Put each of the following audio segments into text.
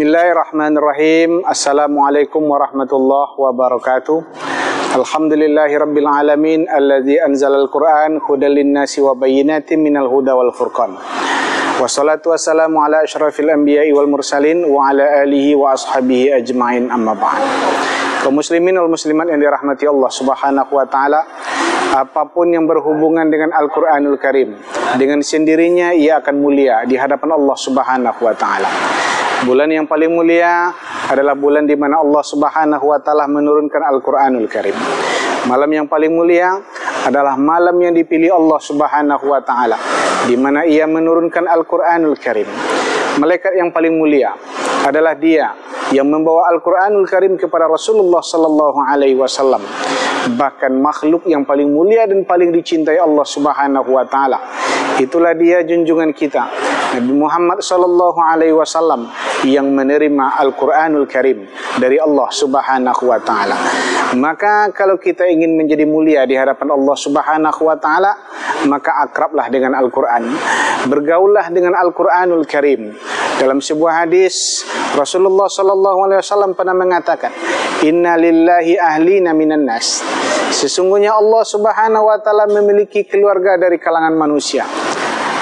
Bismillahirrahmanirrahim. Assalamualaikum warahmatullahi wabarakatuh. Alhamdulillahirabbil alamin alladzi anzalal Qur'an hudal linnasi wa bayyinatin minal huda wal furqan. Wassalatu wassalamu ala asyrafil anbiya'i wal mursalin wa ala alihi wa ashabihi ajma'in, amma ba'd. Kaum muslimin wal muslimat yang dirahmati Allah Subhanahu wa taala, apapun yang berhubungan dengan Al-Qur'anul Karim, dengan sendirinya ia akan mulia di hadapan Allah Subhanahu wa taala. Bulan yang paling mulia adalah bulan di mana Allah Subhanahu wa taala menurunkan Al-Qur'anul Karim. Malam yang paling mulia adalah malam yang dipilih Allah Subhanahu wa taala, di mana ia menurunkan Al-Qur'anul Karim. Malaikat yang paling mulia adalah dia yang membawa Al-Qur'anul Karim kepada Rasulullah sallallahu alaihi wasallam. Bahkan makhluk yang paling mulia dan paling dicintai Allah Subhanahu wa taala, itulah dia junjungan kita Nabi Muhammad sallallahu alaihi wasallam yang menerima Al-Qur'anul Karim dari Allah Subhanahu wa taala. Maka kalau kita ingin menjadi mulia di hadapan Allah Subhanahu wa taala, maka akrablah dengan Al-Qur'an. Bergaullah dengan Al-Qur'anul Karim. Dalam sebuah hadis, Rasulullah sallallahu alaihi wasallam pernah mengatakan, "Inna lillahi ahlina minan nas." Sesungguhnya Allah Subhanahu wa taala memiliki keluarga dari kalangan manusia.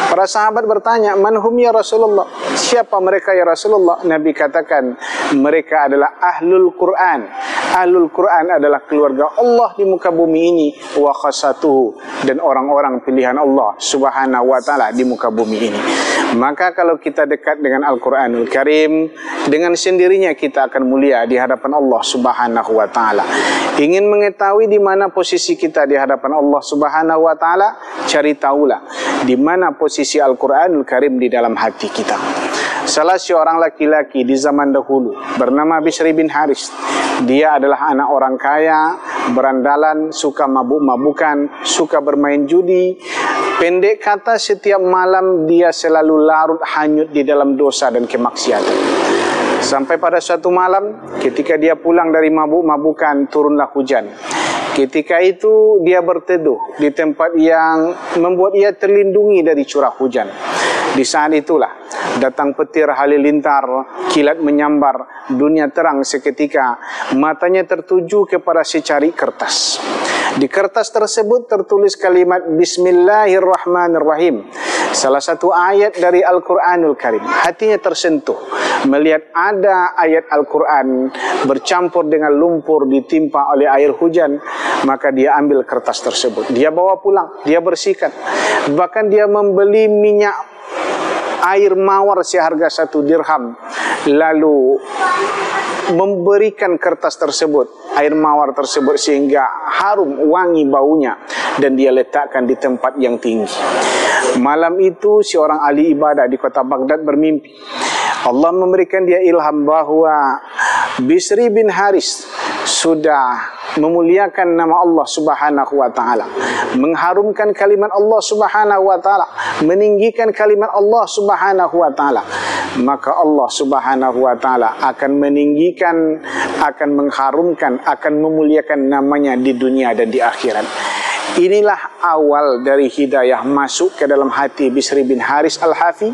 Para sahabat bertanya, "Man hum ya Rasulullah?" Siapa mereka ya Rasulullah? Nabi katakan, mereka adalah Ahlul Quran. Ahlul Quran adalah keluarga Allah di muka bumi ini, wa khasatuhu, dan orang-orang pilihan Allah Subhanahu wa taala di muka bumi ini. Maka kalau kita dekat dengan Al-Qur'anul Karim, dengan sendirinya kita akan mulia di hadapan Allah Subhanahu wa taala. Ingin mengetahui di mana posisi kita di hadapan Allah Subhanahu wa taala? Cari tahulah di mana posisi Al-Qur'anul Karim di dalam hati kita. Salah seorang laki-laki di zaman dahulu bernama Bisri bin Haris. Dia adalah anak orang kaya, berandalan, suka mabuk-mabukan, suka bermain judi. Pendek kata, setiap malam dia selalu larut hanyut di dalam dosa dan kemaksiatan. Sampai pada suatu malam, ketika dia pulang dari mabuk-mabukan, turunlah hujan. Ketika itu dia berteduh di tempat yang membuat ia terlindungi dari curah hujan. Di saat itulah datang petir halilintar, kilat menyambar, dunia terang seketika. Matanya tertuju kepada secari kertas. Di kertas tersebut tertulis kalimat Bismillahirrahmanirrahim, salah satu ayat dari Al-Qur'anul Karim. Hatinya tersentuh melihat ada ayat Al-Quran bercampur dengan lumpur ditimpa oleh air hujan. Maka dia ambil kertas tersebut, dia bawa pulang, dia bersihkan. Bahkan dia membeli minyak air mawar seharga 1 dirham, lalu memberikan kertas tersebut, air mawar tersebut, sehingga harum wangi baunya, dan dia letakkan di tempat yang tinggi. Malam itu seorang ahli ibadah di kota Baghdad bermimpi. Allah memberikan dia ilham bahwa Bisri bin Haris sudah memuliakan nama Allah Subhanahu wa taala, mengharumkan kalimat Allah Subhanahu wa taala, meninggikan kalimat Allah Subhanahu wa taala. Maka Allah Subhanahu wa taala akan meninggikan, akan mengharumkan, akan memuliakan namanya di dunia dan di akhirat. Inilah awal dari hidayah masuk ke dalam hati Bisri bin Haris Al-Hafi,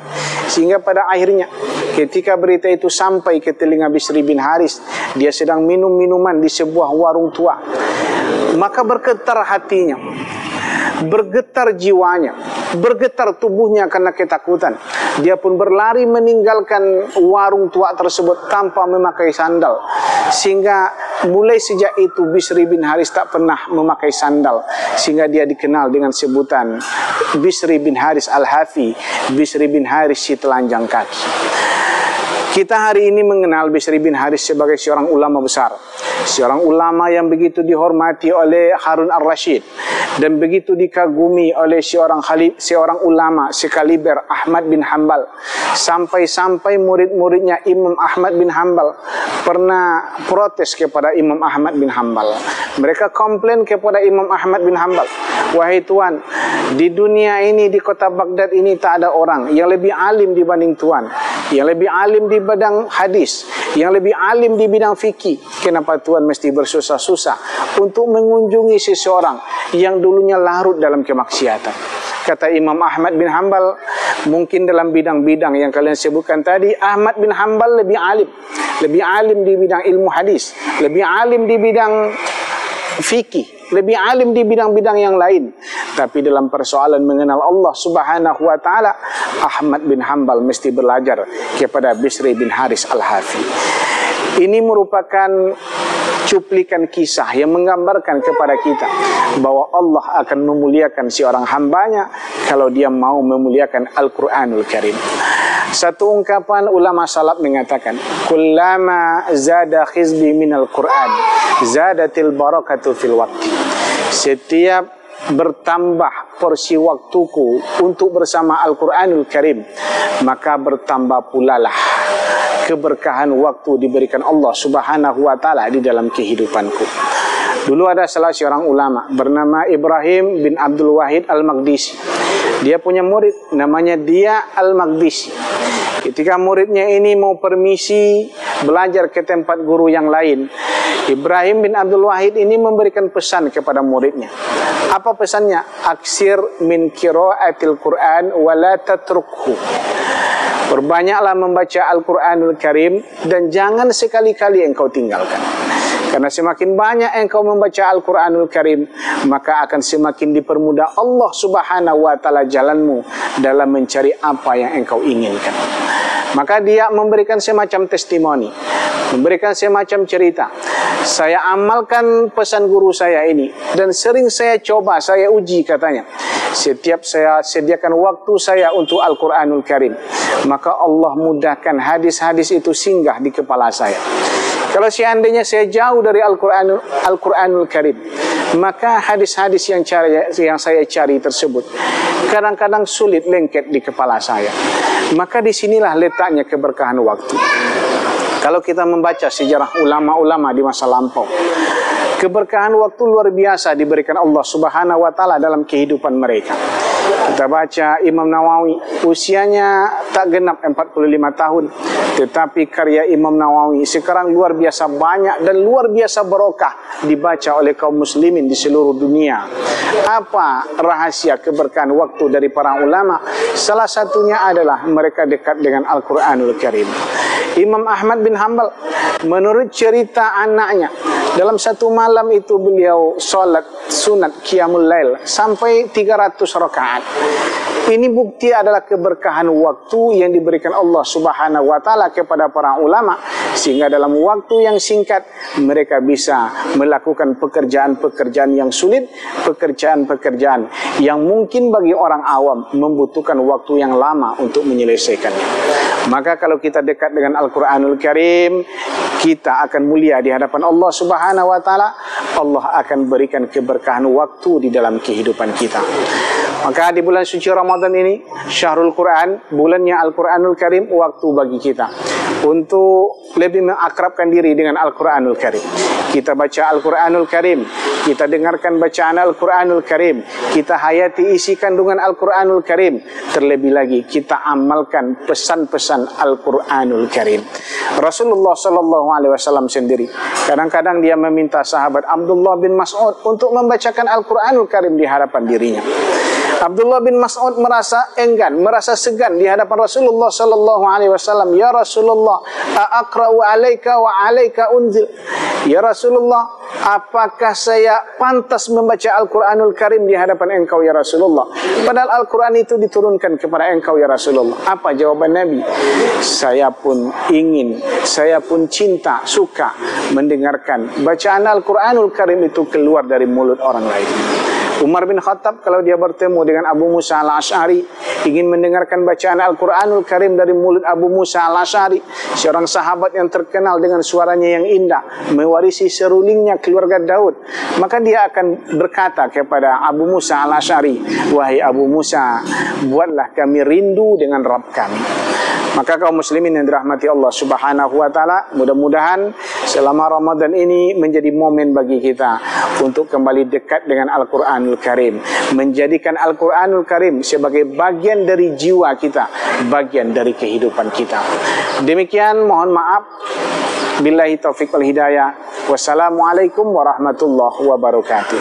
sehingga pada akhirnya ketika berita itu sampai ke telinga Bisri bin Haris, dia sedang minum minuman di sebuah warung tua. Maka bergetar hatinya, bergetar jiwanya, bergetar tubuhnya karena ketakutan. Dia pun berlari meninggalkan warung tua tersebut tanpa memakai sandal. Sehingga mulai sejak itu Bisri bin Haris tak pernah memakai sandal, sehingga dia dikenal dengan sebutan Bisri bin Haris Al-Hafi, Bisri bin Haris si telanjang kaki. Kita hari ini mengenal Bisri bin Haris sebagai seorang ulama besar, seorang ulama yang begitu dihormati oleh Harun Ar-Rasyid dan begitu dikagumi oleh seorang ulama sekaliber Ahmad bin Hanbal. Sampai-sampai murid-muridnya Imam Ahmad bin Hanbal pernah protes kepada Imam Ahmad bin Hanbal. Mereka komplain kepada Imam Ahmad bin Hanbal, "Wahai Tuan, di dunia ini, di kota Baghdad ini tak ada orang yang lebih alim dibanding Tuan, yang lebih alim di bidang hadis, yang lebih alim di bidang fikih. Kenapa Tuan mesti bersusah-susah untuk mengunjungi seseorang yang dulunya larut dalam kemaksiatan?" Kata Imam Ahmad bin Hanbal, mungkin dalam bidang-bidang yang kalian sebutkan tadi, Ahmad bin Hanbal lebih alim. Lebih alim di bidang ilmu hadis, lebih alim di bidang fikih, lebih alim di bidang-bidang yang lain. Tapi dalam persoalan mengenal Allah Subhanahu wa taala, Ahmad bin Hanbal mesti belajar kepada Bisri bin Haris Al-Hafi. Ini merupakan cuplikan kisah yang menggambarkan kepada kita bahwa Allah akan memuliakan seorang hambanya kalau dia mau memuliakan Al-Quranul Karim. Satu ungkapan ulama salaf mengatakan, kullama zada khizbi minal Quran zadatil barakatu fil waqti. Setiap bertambah porsi waktuku untuk bersama Al-Quranul Karim, maka bertambah pula lah keberkahan waktu diberikan Allah Subhanahu wa taala di dalam kehidupanku. Dulu ada salah seorang ulama bernama Ibrahim bin Abdul Wahid Al-Maqdisi. Dia punya murid namanya Dia Al-Maqdisi. Ketika muridnya ini mau permisi belajar ke tempat guru yang lain, Ibrahim bin Abdul Wahid ini memberikan pesan kepada muridnya. Apa pesannya? Aksir min qiraatil Quran wa la tatrukhu. Perbanyaklah membaca Al-Quranul Karim dan jangan sekali-kali engkau tinggalkan. Karena semakin banyak engkau membaca Al-Quranul Karim, maka akan semakin dipermudah Allah Subhanahu wa taala jalanmu dalam mencari apa yang engkau inginkan. Maka dia memberikan semacam testimoni, memberikan semacam cerita. Saya amalkan pesan guru saya ini dan sering saya coba, saya uji katanya. Setiap saya sediakan waktu saya untuk Al-Quranul Karim, maka Allah mudahkan hadis-hadis itu singgah di kepala saya. Kalau seandainya saya jauh dari Al-Quranul Karim, maka hadis-hadis yang saya cari tersebut kadang-kadang sulit lengket di kepala saya. Maka disinilah letaknya keberkahan waktu. Kalau kita membaca sejarah ulama-ulama di masa lampau, keberkahan waktu luar biasa diberikan Allah Subhanahu wa taala dalam kehidupan mereka. Kita baca Imam Nawawi, usianya tak genap 45 tahun, tetapi karya Imam Nawawi sekarang luar biasa banyak dan luar biasa barokah dibaca oleh kaum muslimin di seluruh dunia. Apa rahasia keberkahan waktu dari para ulama? Salah satunya adalah mereka dekat dengan Al-Quranul Karim. Imam Ahmad bin Hanbal, menurut cerita anaknya, dalam satu malam itu beliau sholat sunat qiyamul lail sampai 300 rakaat. Ini bukti adalah keberkahan waktu yang diberikan Allah Subhanahu wa taala kepada para ulama, sehingga dalam waktu yang singkat mereka bisa melakukan pekerjaan-pekerjaan yang sulit, pekerjaan-pekerjaan yang mungkin bagi orang awam membutuhkan waktu yang lama untuk menyelesaikannya. Maka kalau kita dekat dengan Al-Quranul Karim, kita akan mulia di hadapan Allah Subhanahu wa taala. Allah akan berikan keberkahan waktu di dalam kehidupan kita. Maka di bulan suci Ramadan ini, Syahrul Quran, bulannya Al-Quranul Karim, waktu bagi kita untuk lebih mengakrabkan diri dengan Al-Quranul Karim. Kita baca Al-Quranul Karim, kita dengarkan bacaan Al-Quranul Karim, kita hayati isi kandungan Al-Quranul Karim. Terlebih lagi kita amalkan pesan-pesan Al-Quranul Karim. Rasulullah SAW sendiri kadang-kadang dia meminta sahabat Abdullah bin Mas'ud untuk membacakan Al-Quranul Karim di hadapan dirinya. Abdullah bin Mas'ud merasa enggan, merasa segan di hadapan Rasulullah SAW. Ya Rasulullah, aqra'u alaika wa alaika unzil. Ya Rasulullah, apakah saya pantas membaca Al-Quranul Karim di hadapan engkau ya Rasulullah? Padahal Al-Quran itu diturunkan kepada engkau ya Rasulullah. Apa jawaban Nabi? Saya pun ingin, saya pun cinta, suka mendengarkan bacaan Al-Quranul Karim itu keluar dari mulut orang lain. Umar bin Khattab kalau dia bertemu dengan Abu Musa Al-Asy'ari, ingin mendengarkan bacaan Al-Quranul Karim dari mulut Abu Musa Al-Asy'ari, seorang sahabat yang terkenal dengan suaranya yang indah, mewarisi serulingnya keluarga Daud, maka dia akan berkata kepada Abu Musa Al-Asy'ari, wahai Abu Musa, buatlah kami rindu dengan Rabb kami. Maka kaum muslimin yang dirahmati Allah Subhanahu wa taala, mudah-mudahan selama Ramadan ini menjadi momen bagi kita untuk kembali dekat dengan Al-Quranul Karim, menjadikan Al-Quranul Karim sebagai bagian dari jiwa kita, bagian dari kehidupan kita. Demikian, mohon maaf. Billahi taufiq wal hidayah. Wassalamualaikum warahmatullahi wabarakatuh.